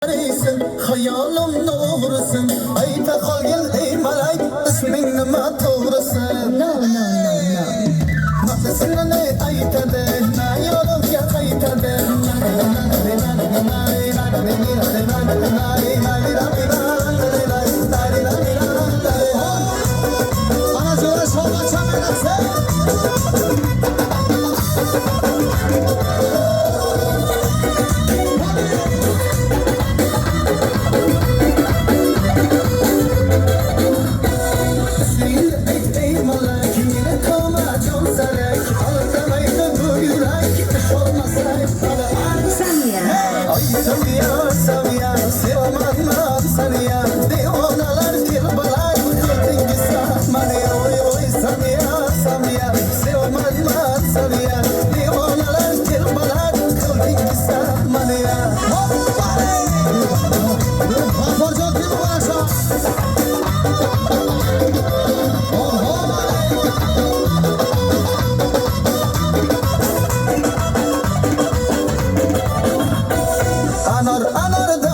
Hayalim doğrusun. Ayta qolgin ey malak, isming nima to'g'risin? No. Nafasini ne aytadi, na yo'limga qaytadi. Ana zo'ra sho'rva chamanasi. Samiya, sevmem saniya, devonalar kirbalar, kıldık sahmaniya, oy Samiya, sevmem saniya, devonalar kirbalar, kıldık sahmaniya. Babacan kim varsa? Anar